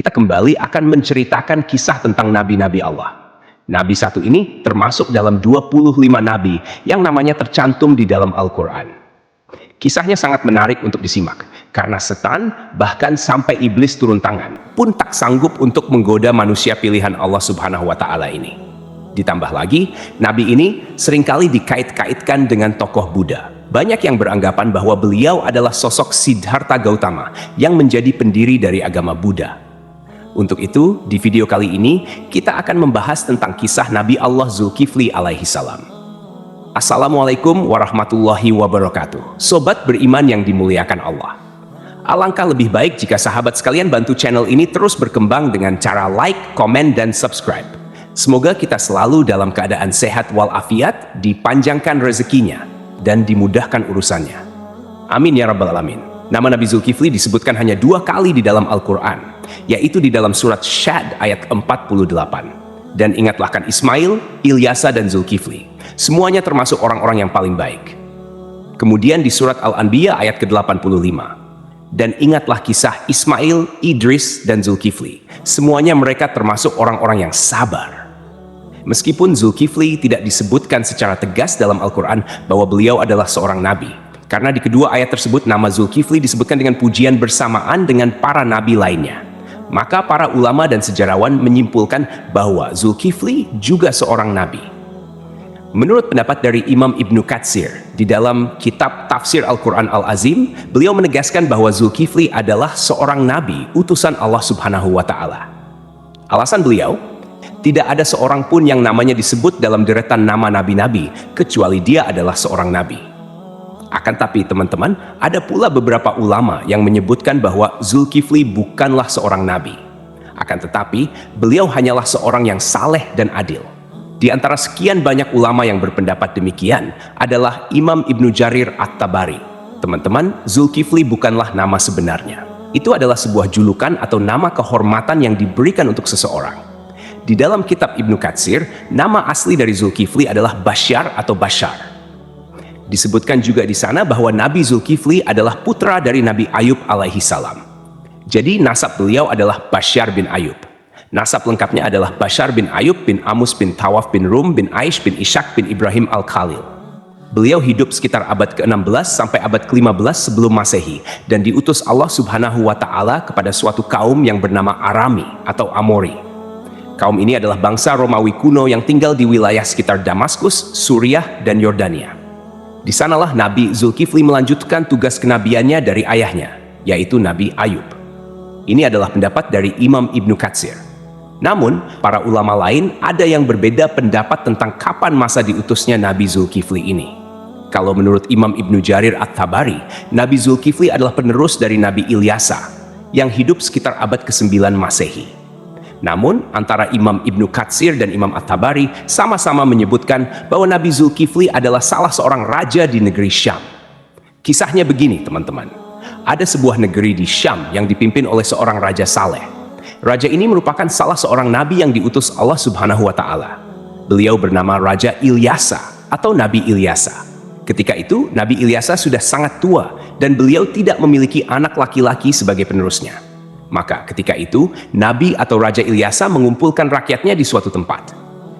kita kembali akan menceritakan kisah tentang nabi-nabi Allah. Nabi satu ini termasuk dalam 25 nabi yang namanya tercantum di dalam Al-Quran. Kisahnya sangat menarik untuk disimak, karena setan bahkan sampai iblis turun tangan pun tak sanggup untuk menggoda manusia pilihan Allah Subhanahu wa Ta'ala ini. Ditambah lagi, nabi ini seringkali dikait-kaitkan dengan tokoh Buddha. Banyak yang beranggapan bahwa beliau adalah sosok Siddhartha Gautama yang menjadi pendiri dari agama Buddha. Untuk itu, di video kali ini, kita akan membahas tentang kisah Nabi Allah Zulkifli alaihi salam. Assalamualaikum warahmatullahi wabarakatuh. Sobat beriman yang dimuliakan Allah. Alangkah lebih baik jika sahabat sekalian bantu channel ini terus berkembang dengan cara like, komen, dan subscribe. Semoga kita selalu dalam keadaan sehat walafiat, dipanjangkan rezekinya, dan dimudahkan urusannya. Amin ya rabbal alamin. Nama Nabi Zulkifli disebutkan hanya 2 kali di dalam Al-Quran, yaitu di dalam surat Syad ayat 48. Dan ingatlah kan Ismail, Ilyasa, dan Zulkifli. Semuanya termasuk orang-orang yang paling baik. Kemudian di surat Al-Anbiya ayat ke-85. Dan ingatlah kisah Ismail, Idris, dan Zulkifli. Semuanya mereka termasuk orang-orang yang sabar. Meskipun Zulkifli tidak disebutkan secara tegas dalam Al-Quran bahwa beliau adalah seorang nabi, karena di kedua ayat tersebut nama Zulkifli disebutkan dengan pujian bersamaan dengan para nabi lainnya. Maka para ulama dan sejarawan menyimpulkan bahwa Zulkifli juga seorang nabi. Menurut pendapat dari Imam Ibnu Katsir, di dalam kitab Tafsir Al-Quran Al-Azim, beliau menegaskan bahwa Zulkifli adalah seorang nabi, utusan Allah Subhanahu wa Ta'ala. Alasan beliau, tidak ada seorang pun yang namanya disebut dalam deretan nama nabi-nabi, kecuali dia adalah seorang nabi. Akan tapi teman-teman, ada pula beberapa ulama yang menyebutkan bahwa Zulkifli bukanlah seorang nabi. Akan tetapi, beliau hanyalah seorang yang saleh dan adil. Di antara sekian banyak ulama yang berpendapat demikian adalah Imam Ibnu Jarir At-Tabari. Teman-teman, Zulkifli bukanlah nama sebenarnya. Itu adalah sebuah julukan atau nama kehormatan yang diberikan untuk seseorang. Di dalam kitab Ibnu Katsir, nama asli dari Zulkifli adalah Basyar atau Bashar. Disebutkan juga di sana bahwa Nabi Zulkifli adalah putra dari Nabi Ayub alaihi salam. Jadi nasab beliau adalah Basyar bin Ayub. Nasab lengkapnya adalah Basyar bin Ayub bin Amus bin Tawaf bin Rum bin Aish bin Ishak bin Ibrahim al-Khalil. Beliau hidup sekitar abad ke-16 sampai abad ke-15 sebelum Masehi dan diutus Allah Subhanahu wa Ta'ala kepada suatu kaum yang bernama Arami atau Amori. Kaum ini adalah bangsa Romawi kuno yang tinggal di wilayah sekitar Damaskus, Suriah, dan Yordania. Di sanalah Nabi Zulkifli melanjutkan tugas kenabiannya dari ayahnya, yaitu Nabi Ayub. Ini adalah pendapat dari Imam Ibnu Katsir. Namun, para ulama lain ada yang berbeda pendapat tentang kapan masa diutusnya Nabi Zulkifli ini. Kalau menurut Imam Ibnu Jarir At-Tabari, Nabi Zulkifli adalah penerus dari Nabi Ilyasa, yang hidup sekitar abad ke-9 Masehi. Namun, antara Imam Ibnu Katsir dan Imam At-Tabari sama-sama menyebutkan bahwa Nabi Zulkifli adalah salah seorang raja di negeri Syam. Kisahnya begini, teman-teman. Ada sebuah negeri di Syam yang dipimpin oleh seorang raja saleh. Raja ini merupakan salah seorang nabi yang diutus Allah Subhanahu wa Ta'ala. Beliau bernama Raja Ilyasa atau Nabi Ilyasa. Ketika itu, Nabi Ilyasa sudah sangat tua dan beliau tidak memiliki anak laki-laki sebagai penerusnya. Maka ketika itu, Nabi atau Raja Ilyasa mengumpulkan rakyatnya di suatu tempat.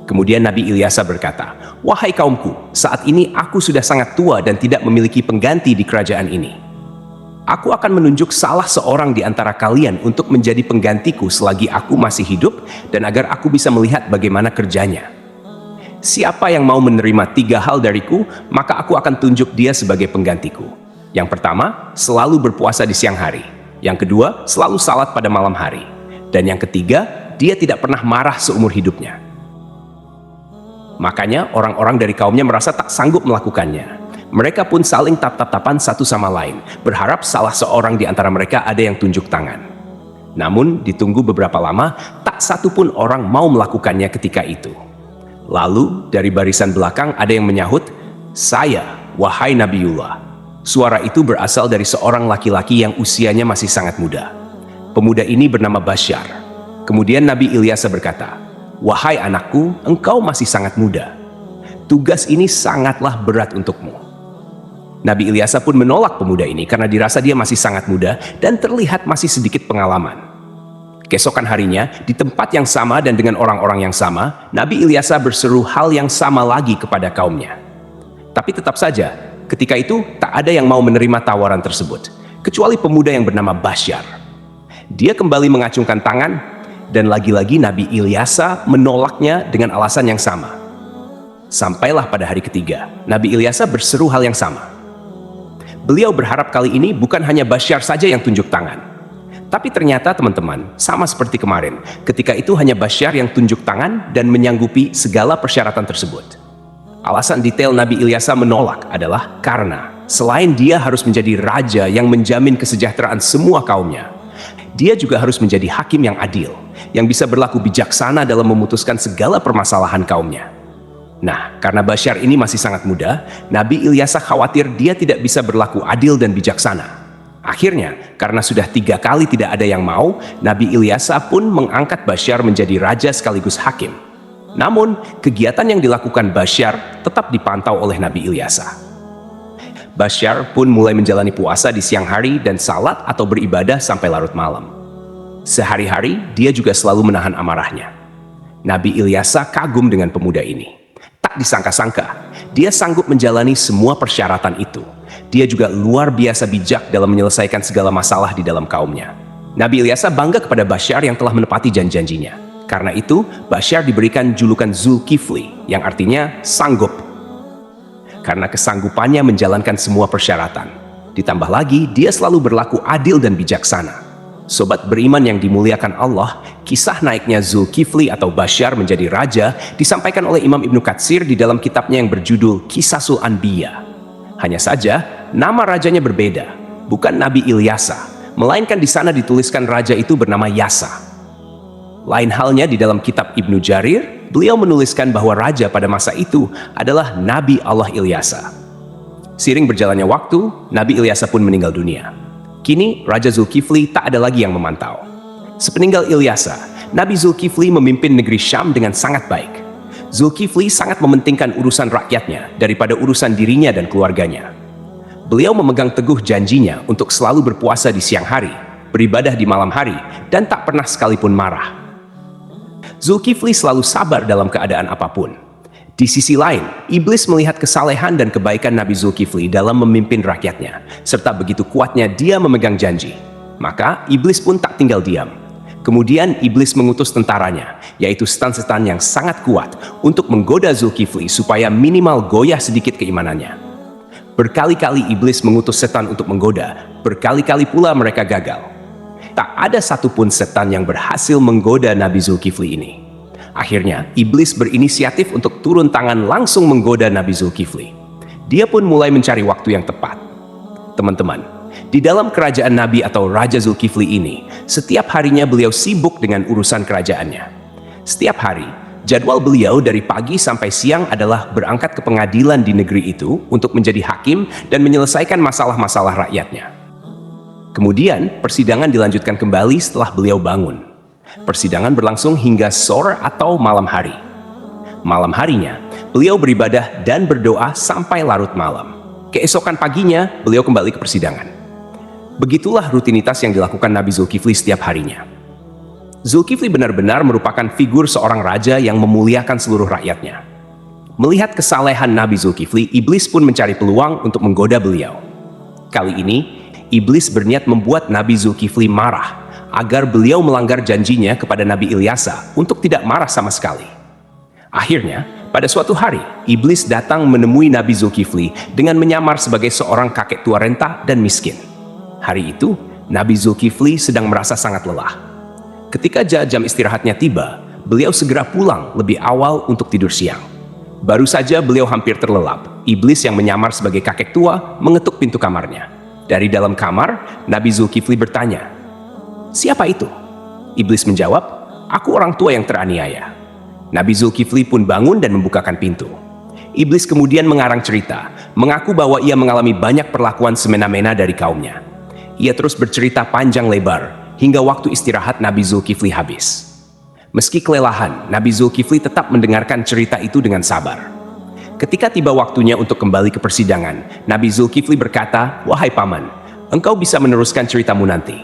Kemudian Nabi Ilyasa berkata, "Wahai kaumku, saat ini aku sudah sangat tua dan tidak memiliki pengganti di kerajaan ini. Aku akan menunjuk salah seorang di antara kalian untuk menjadi penggantiku selagi aku masih hidup dan agar aku bisa melihat bagaimana kerjanya. Siapa yang mau menerima 3 hal dariku, maka aku akan tunjuk dia sebagai penggantiku. Yang pertama, selalu berpuasa di siang hari. Yang kedua, selalu salat pada malam hari. Dan yang ketiga, dia tidak pernah marah seumur hidupnya." Makanya orang-orang dari kaumnya merasa tak sanggup melakukannya. Mereka pun saling tap-tap-tapan satu sama lain, berharap salah seorang di antara mereka ada yang tunjuk tangan. Namun, ditunggu beberapa lama, tak satu pun orang mau melakukannya ketika itu. Lalu, dari barisan belakang ada yang menyahut, "Saya, wahai Nabiullah." Suara itu berasal dari seorang laki-laki yang usianya masih sangat muda. Pemuda ini bernama Basyar. Kemudian Nabi Ilyasa berkata, "Wahai anakku, engkau masih sangat muda. Tugas ini sangatlah berat untukmu." Nabi Ilyasa pun menolak pemuda ini karena dirasa dia masih sangat muda dan terlihat masih sedikit pengalaman. Keesokan harinya, di tempat yang sama dan dengan orang-orang yang sama, Nabi Ilyasa berseru hal yang sama lagi kepada kaumnya. Tapi tetap saja, ketika itu tak ada yang mau menerima tawaran tersebut, kecuali pemuda yang bernama Basyar. Dia kembali mengacungkan tangan, dan lagi-lagi Nabi Ilyasa menolaknya dengan alasan yang sama. Sampailah pada hari ketiga, Nabi Ilyasa berseru hal yang sama. Beliau berharap kali ini bukan hanya Basyar saja yang tunjuk tangan. Tapi ternyata teman-teman, sama seperti kemarin, ketika itu hanya Basyar yang tunjuk tangan dan menyanggupi segala persyaratan tersebut. Alasan detail Nabi Ilyasa menolak adalah karena selain dia harus menjadi raja yang menjamin kesejahteraan semua kaumnya, dia juga harus menjadi hakim yang adil, yang bisa berlaku bijaksana dalam memutuskan segala permasalahan kaumnya. Nah, karena Basyar ini masih sangat muda, Nabi Ilyasa khawatir dia tidak bisa berlaku adil dan bijaksana. Akhirnya, karena sudah 3 kali tidak ada yang mau, Nabi Ilyasa pun mengangkat Basyar menjadi raja sekaligus hakim. Namun, kegiatan yang dilakukan Basyar tetap dipantau oleh Nabi Ilyasa. Basyar pun mulai menjalani puasa di siang hari dan salat atau beribadah sampai larut malam. Sehari-hari, dia juga selalu menahan amarahnya. Nabi Ilyasa kagum dengan pemuda ini. Tak disangka-sangka, dia sanggup menjalani semua persyaratan itu. Dia juga luar biasa bijak dalam menyelesaikan segala masalah di dalam kaumnya. Nabi Ilyasa bangga kepada Basyar yang telah menepati janji-janjinya. Karena itu, Basyar diberikan julukan Zulkifli, yang artinya sanggup. Karena kesanggupannya menjalankan semua persyaratan. Ditambah lagi, dia selalu berlaku adil dan bijaksana. Sobat beriman yang dimuliakan Allah, kisah naiknya Zulkifli atau Basyar menjadi raja disampaikan oleh Imam Ibnu Katsir di dalam kitabnya yang berjudul Qisasul Anbiya. Hanya saja, nama rajanya berbeda, bukan Nabi Ilyasa, melainkan di sana dituliskan raja itu bernama Yasa. Lain halnya di dalam kitab Ibnu Jarir, beliau menuliskan bahwa raja pada masa itu adalah Nabi Allah Ilyasa. Seiring berjalannya waktu, Nabi Ilyasa pun meninggal dunia. Kini, Raja Zulkifli tak ada lagi yang memantau. Sepeninggal Ilyasa, Nabi Zulkifli memimpin negeri Syam dengan sangat baik. Zulkifli sangat mementingkan urusan rakyatnya daripada urusan dirinya dan keluarganya. Beliau memegang teguh janjinya untuk selalu berpuasa di siang hari, beribadah di malam hari, dan tak pernah sekalipun marah. Zulkifli selalu sabar dalam keadaan apapun. Di sisi lain, iblis melihat kesalehan dan kebaikan Nabi Zulkifli dalam memimpin rakyatnya, serta begitu kuatnya dia memegang janji. Maka, iblis pun tak tinggal diam. Kemudian, iblis mengutus tentaranya, yaitu setan-setan yang sangat kuat, untuk menggoda Zulkifli supaya minimal goyah sedikit keimanannya. Berkali-kali iblis mengutus setan untuk menggoda, berkali-kali pula mereka gagal. Tak ada satupun setan yang berhasil menggoda Nabi Zulkifli ini. Akhirnya, iblis berinisiatif untuk turun tangan langsung menggoda Nabi Zulkifli. Dia pun mulai mencari waktu yang tepat. Teman-teman, di dalam kerajaan Nabi atau Raja Zulkifli ini, setiap harinya beliau sibuk dengan urusan kerajaannya. Setiap hari, jadwal beliau dari pagi sampai siang adalah berangkat ke pengadilan di negeri itu untuk menjadi hakim dan menyelesaikan masalah-masalah rakyatnya. Kemudian, persidangan dilanjutkan kembali setelah beliau bangun. Persidangan berlangsung hingga sore atau malam hari. Malam harinya, beliau beribadah dan berdoa sampai larut malam. Keesokan paginya, beliau kembali ke persidangan. Begitulah rutinitas yang dilakukan Nabi Zulkifli setiap harinya. Zulkifli benar-benar merupakan figur seorang raja yang memuliakan seluruh rakyatnya. Melihat kesalehan Nabi Zulkifli, iblis pun mencari peluang untuk menggoda beliau. Kali ini, iblis berniat membuat Nabi Zulkifli marah, agar beliau melanggar janjinya kepada Nabi Ilyasa untuk tidak marah sama sekali. Akhirnya, pada suatu hari, iblis datang menemui Nabi Zulkifli dengan menyamar sebagai seorang kakek tua renta dan miskin. Hari itu, Nabi Zulkifli sedang merasa sangat lelah. Ketika jam istirahatnya tiba, beliau segera pulang lebih awal untuk tidur siang. Baru saja beliau hampir terlelap, iblis yang menyamar sebagai kakek tua mengetuk pintu kamarnya. Dari dalam kamar, Nabi Zulkifli bertanya, "Siapa itu?" Iblis menjawab, "Aku orang tua yang teraniaya." Nabi Zulkifli pun bangun dan membukakan pintu. Iblis kemudian mengarang cerita, mengaku bahwa ia mengalami banyak perlakuan semena-mena dari kaumnya. Ia terus bercerita panjang lebar, hingga waktu istirahat Nabi Zulkifli habis. Meski kelelahan, Nabi Zulkifli tetap mendengarkan cerita itu dengan sabar. Ketika tiba waktunya untuk kembali ke persidangan, Nabi Zulkifli berkata, "Wahai paman, engkau bisa meneruskan ceritamu nanti.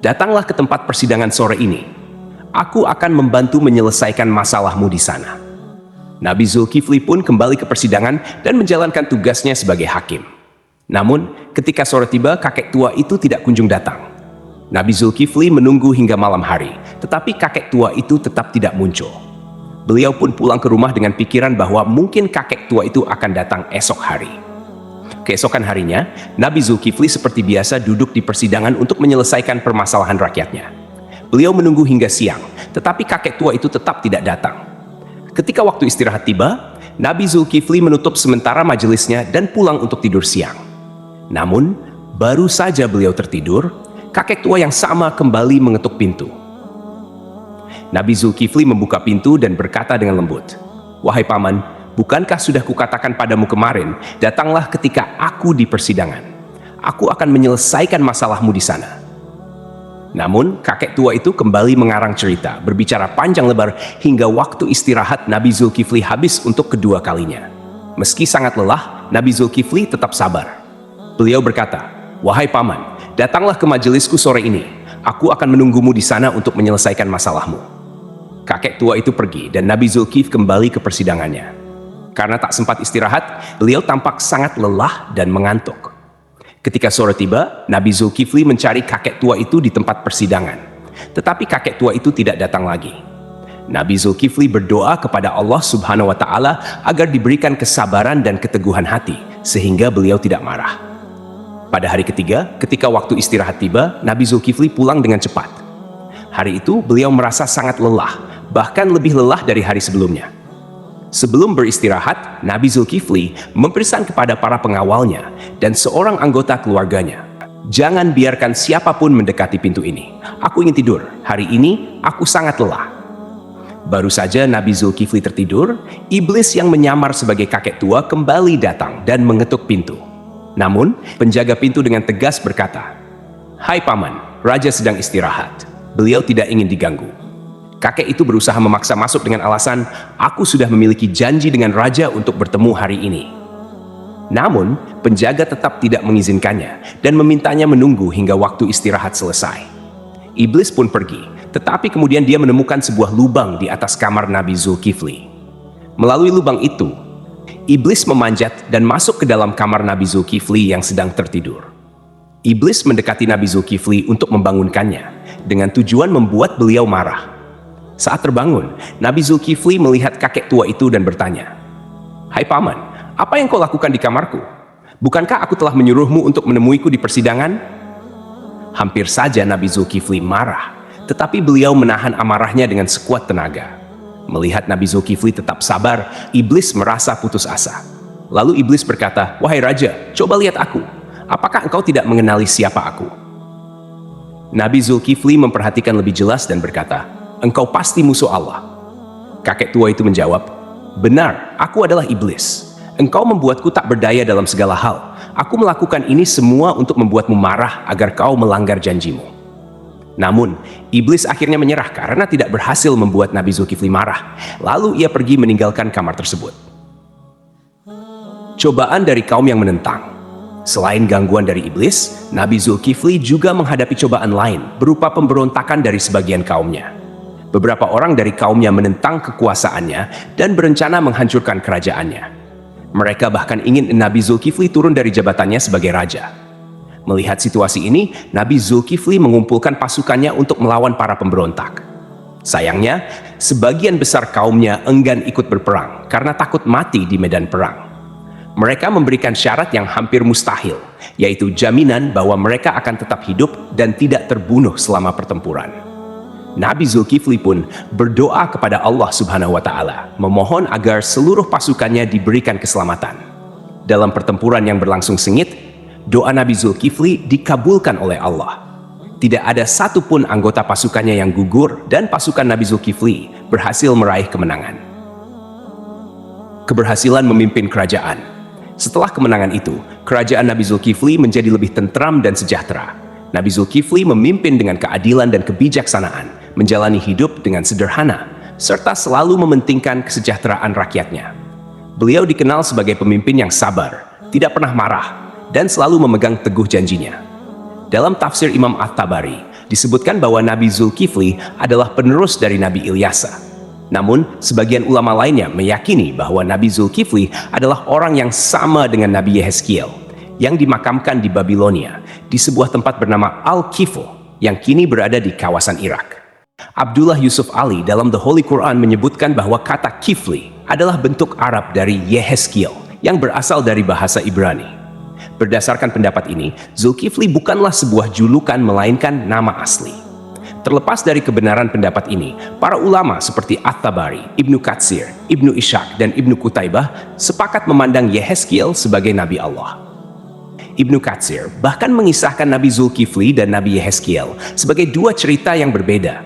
Datanglah ke tempat persidangan sore ini. aku akan membantu menyelesaikan masalahmu di sana." Nabi Zulkifli pun kembali ke persidangan dan menjalankan tugasnya sebagai hakim. Namun, ketika sore tiba, kakek tua itu tidak kunjung datang. Nabi Zulkifli menunggu hingga malam hari, tetapi kakek tua itu tetap tidak muncul. Beliau pun pulang ke rumah dengan pikiran bahwa mungkin kakek tua itu akan datang esok hari. Keesokan harinya, Nabi Zulkifli seperti biasa duduk di persidangan untuk menyelesaikan permasalahan rakyatnya. Beliau menunggu hingga siang, tetapi kakek tua itu tetap tidak datang. Ketika waktu istirahat tiba, Nabi Zulkifli menutup sementara majelisnya dan pulang untuk tidur siang. Namun, baru saja beliau tertidur, kakek tua yang sama kembali mengetuk pintu. Nabi Zulkifli membuka pintu dan berkata dengan lembut, "Wahai paman, bukankah sudah kukatakan padamu kemarin, datanglah ketika aku di persidangan. Aku akan menyelesaikan masalahmu di sana." Namun, kakek tua itu kembali mengarang cerita, berbicara panjang lebar hingga waktu istirahat Nabi Zulkifli habis untuk kedua kalinya. Meski sangat lelah, Nabi Zulkifli tetap sabar. Beliau berkata, "Wahai paman, datanglah ke majelisku sore ini. Aku akan menunggumu di sana untuk menyelesaikan masalahmu." Kakek tua itu pergi dan Nabi Zulkifli kembali ke persidangannya. Karena tak sempat istirahat, beliau tampak sangat lelah dan mengantuk. Ketika sore tiba, Nabi Zulkifli mencari kakek tua itu di tempat persidangan. Tetapi kakek tua itu tidak datang lagi. Nabi Zulkifli berdoa kepada Allah Subhanahu wa Ta'ala agar diberikan kesabaran dan keteguhan hati, sehingga beliau tidak marah. Pada hari ketiga, ketika waktu istirahat tiba, Nabi Zulkifli pulang dengan cepat. Hari itu, beliau merasa sangat lelah, bahkan lebih lelah dari hari sebelumnya. Sebelum beristirahat, Nabi Zulkifli mempesan kepada para pengawalnya dan seorang anggota keluarganya, "Jangan biarkan siapapun mendekati pintu ini. Aku ingin tidur. Hari ini aku sangat lelah." Baru saja Nabi Zulkifli tertidur, iblis yang menyamar sebagai kakek tua kembali datang dan mengetuk pintu. Namun, penjaga pintu dengan tegas berkata, "Hai paman, raja sedang istirahat. Beliau tidak ingin diganggu." Kakek itu berusaha memaksa masuk dengan alasan, "Aku sudah memiliki janji dengan raja untuk bertemu hari ini." Namun, penjaga tetap tidak mengizinkannya dan memintanya menunggu hingga waktu istirahat selesai. Iblis pun pergi, tetapi kemudian dia menemukan sebuah lubang di atas kamar Nabi Zulkifli. Melalui lubang itu, iblis memanjat dan masuk ke dalam kamar Nabi Zulkifli yang sedang tertidur. Iblis mendekati Nabi Zulkifli untuk membangunkannya, dengan tujuan membuat beliau marah. Saat terbangun, Nabi Zulkifli melihat kakek tua itu dan bertanya, "Hai paman, apa yang kau lakukan di kamarku? Bukankah aku telah menyuruhmu untuk menemuiku di persidangan?" Hampir saja Nabi Zulkifli marah, tetapi beliau menahan amarahnya dengan sekuat tenaga. Melihat Nabi Zulkifli tetap sabar, iblis merasa putus asa. Lalu iblis berkata, "Wahai raja, coba lihat aku. Apakah engkau tidak mengenali siapa aku?" Nabi Zulkifli memperhatikan lebih jelas dan berkata, "Engkau pasti musuh Allah." Kakek tua itu menjawab, "Benar, aku adalah iblis. Engkau membuatku tak berdaya dalam segala hal. Aku melakukan ini semua untuk membuatmu marah agar kau melanggar janjimu." Namun, iblis akhirnya menyerah karena tidak berhasil membuat Nabi Zulkifli marah. Lalu ia pergi meninggalkan kamar tersebut. Cobaan dari kaum yang menentang. Selain gangguan dari iblis, Nabi Zulkifli juga menghadapi cobaan lain berupa pemberontakan dari sebagian kaumnya. Beberapa orang dari kaumnya menentang kekuasaannya dan berencana menghancurkan kerajaannya. Mereka bahkan ingin Nabi Zulkifli turun dari jabatannya sebagai raja. Melihat situasi ini, Nabi Zulkifli mengumpulkan pasukannya untuk melawan para pemberontak. Sayangnya, sebagian besar kaumnya enggan ikut berperang karena takut mati di medan perang. Mereka memberikan syarat yang hampir mustahil, yaitu jaminan bahwa mereka akan tetap hidup dan tidak terbunuh selama pertempuran. Nabi Zulkifli pun berdoa kepada Allah Subhanahu wa Ta'ala, memohon agar seluruh pasukannya diberikan keselamatan. Dalam pertempuran yang berlangsung sengit, doa Nabi Zulkifli dikabulkan oleh Allah. Tidak ada satupun anggota pasukannya yang gugur dan pasukan Nabi Zulkifli berhasil meraih kemenangan. Keberhasilan memimpin kerajaan. Setelah kemenangan itu, kerajaan Nabi Zulkifli menjadi lebih tentram dan sejahtera. Nabi Zulkifli memimpin dengan keadilan dan kebijaksanaan, menjalani hidup dengan sederhana, serta selalu mementingkan kesejahteraan rakyatnya. Beliau dikenal sebagai pemimpin yang sabar, tidak pernah marah, dan selalu memegang teguh janjinya. Dalam tafsir Imam At-Tabari, disebutkan bahwa Nabi Zulkifli adalah penerus dari Nabi Ilyasa. Namun, sebagian ulama lainnya meyakini bahwa Nabi Zulkifli adalah orang yang sama dengan Nabi Yehezkiel, yang dimakamkan di Babilonia, di sebuah tempat bernama Al-Kifl, yang kini berada di kawasan Irak. Abdullah Yusuf Ali dalam The Holy Quran menyebutkan bahwa kata Kifli adalah bentuk Arab dari Yehezkiel, yang berasal dari bahasa Ibrani. Berdasarkan pendapat ini, Zulkifli bukanlah sebuah julukan melainkan nama asli. Terlepas dari kebenaran pendapat ini, para ulama seperti At-Tabari, Ibnu Katsir, Ibnu Ishaq, dan Ibnu Qutaibah sepakat memandang Yehezkiel sebagai Nabi Allah. Ibnu Katsir bahkan mengisahkan Nabi Zulkifli dan Nabi Yehezkiel sebagai dua cerita yang berbeda.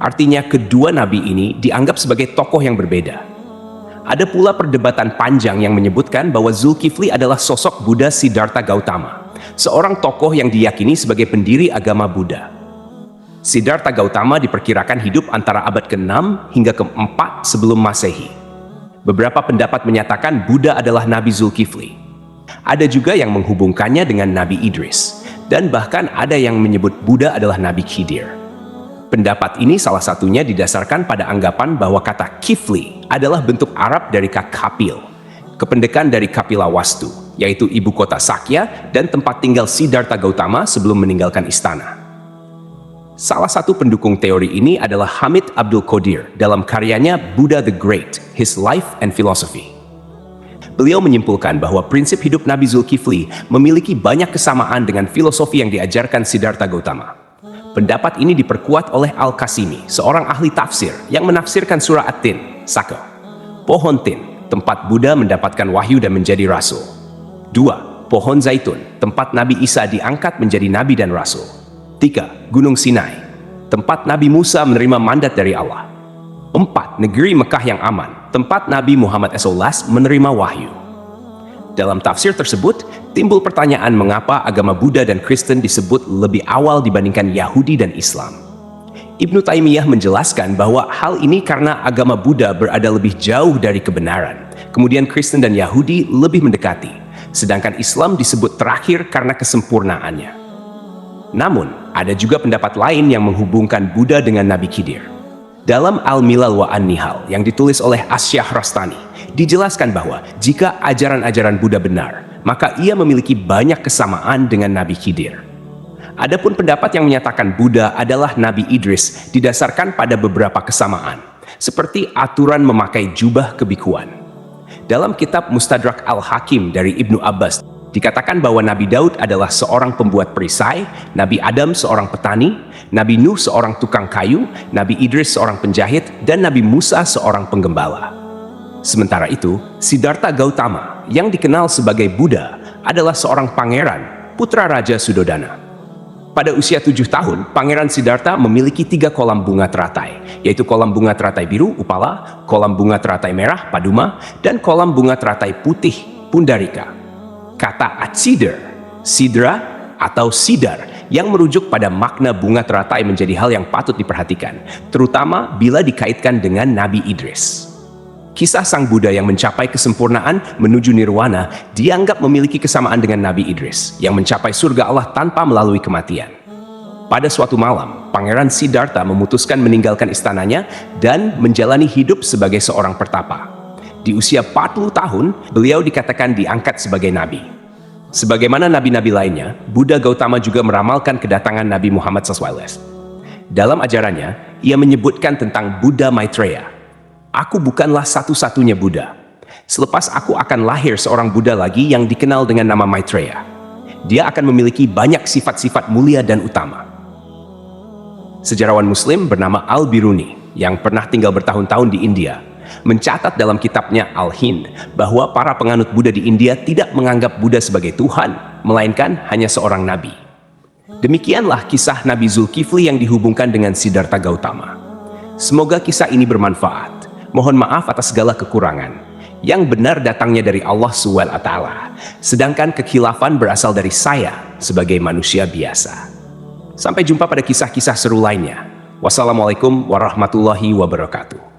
Artinya kedua nabi ini dianggap sebagai tokoh yang berbeda. Ada pula perdebatan panjang yang menyebutkan bahwa Zulkifli adalah sosok Buddha Siddhartha Gautama, seorang tokoh yang diyakini sebagai pendiri agama Buddha. Siddhartha Gautama diperkirakan hidup antara abad ke-6 hingga ke-4 sebelum Masehi. Beberapa pendapat menyatakan Buddha adalah Nabi Zulkifli. Ada juga yang menghubungkannya dengan Nabi Idris, dan bahkan ada yang menyebut Buddha adalah Nabi Khidir. Pendapat ini salah satunya didasarkan pada anggapan bahwa kata Kifli adalah bentuk Arab dari kata Kapil, kependekan dari Kapila Wastu, yaitu ibu kota Sakya dan tempat tinggal Siddhartha Gautama sebelum meninggalkan istana. Salah satu pendukung teori ini adalah Hamid Abdul Qadir dalam karyanya Buddha the Great, His Life and Philosophy. Beliau menyimpulkan bahwa prinsip hidup Nabi Zulkifli memiliki banyak kesamaan dengan filosofi yang diajarkan Siddhartha Gautama. Pendapat ini diperkuat oleh Al-Qasimi, seorang ahli tafsir yang menafsirkan surah At-Tin, Saka. Pohon Tin, tempat Buddha mendapatkan wahyu dan menjadi rasul. 2. Pohon Zaitun, tempat Nabi Isa diangkat menjadi nabi dan rasul. 3. Gunung Sinai, tempat Nabi Musa menerima mandat dari Allah. 4. Negeri Mekah yang aman, tempat Nabi Muhammad SAW menerima wahyu. Dalam tafsir tersebut, timbul pertanyaan mengapa agama Buddha dan Kristen disebut lebih awal dibandingkan Yahudi dan Islam. Ibnu Taimiyah menjelaskan bahwa hal ini karena agama Buddha berada lebih jauh dari kebenaran, kemudian Kristen dan Yahudi lebih mendekati, sedangkan Islam disebut terakhir karena kesempurnaannya. Namun, ada juga pendapat lain yang menghubungkan Buddha dengan Nabi Khidir. Dalam Al-Milal wa An-Nihal yang ditulis oleh Asy-Syahrastani, dijelaskan bahwa jika ajaran-ajaran Buddha benar, maka ia memiliki banyak kesamaan dengan Nabi Khidir. Adapun pendapat yang menyatakan Buddha adalah Nabi Idris didasarkan pada beberapa kesamaan, seperti aturan memakai jubah kebikuan. Dalam kitab Mustadrak Al-Hakim dari Ibnu Abbas, dikatakan bahwa Nabi Daud adalah seorang pembuat perisai, Nabi Adam seorang petani, Nabi Nuh seorang tukang kayu, Nabi Idris seorang penjahit, dan Nabi Musa seorang penggembala. Sementara itu, Siddhartha Gautama yang dikenal sebagai Buddha adalah seorang pangeran, putra Raja Sudodana. Pada usia 7 tahun, Pangeran Siddhartha memiliki 3 kolam bunga teratai, yaitu kolam bunga teratai biru, Upala, kolam bunga teratai merah, Paduma, dan kolam bunga teratai putih, Pundarika. Kata Atsidar, Sidra, atau Sidar yang merujuk pada makna bunga teratai menjadi hal yang patut diperhatikan, terutama bila dikaitkan dengan Nabi Idris. Kisah sang Buddha yang mencapai kesempurnaan menuju nirwana dianggap memiliki kesamaan dengan Nabi Idris yang mencapai surga Allah tanpa melalui kematian. Pada suatu malam, Pangeran Siddhartha memutuskan meninggalkan istananya dan menjalani hidup sebagai seorang pertapa. Di usia 40 tahun, beliau dikatakan diangkat sebagai nabi. Sebagaimana nabi-nabi lainnya, Buddha Gautama juga meramalkan kedatangan Nabi Muhammad SAW. Dalam ajarannya, ia menyebutkan tentang Buddha Maitreya. Aku bukanlah satu-satunya Buddha. Selepas aku akan lahir seorang Buddha lagi yang dikenal dengan nama Maitreya. Dia akan memiliki banyak sifat-sifat mulia dan utama. Sejarawan Muslim bernama Al-Biruni yang pernah tinggal bertahun-tahun di India mencatat dalam kitabnya Al-Hind bahwa para penganut Buddha di India tidak menganggap Buddha sebagai Tuhan, melainkan hanya seorang nabi. Demikianlah kisah Nabi Zulkifli yang dihubungkan dengan Siddhartha Gautama. Semoga kisah ini bermanfaat. Mohon maaf atas segala kekurangan. Yang benar datangnya dari Allah SWT, sedangkan kekhilafan berasal dari saya sebagai manusia biasa. Sampai jumpa pada kisah-kisah seru lainnya. Wassalamualaikum warahmatullahi wabarakatuh.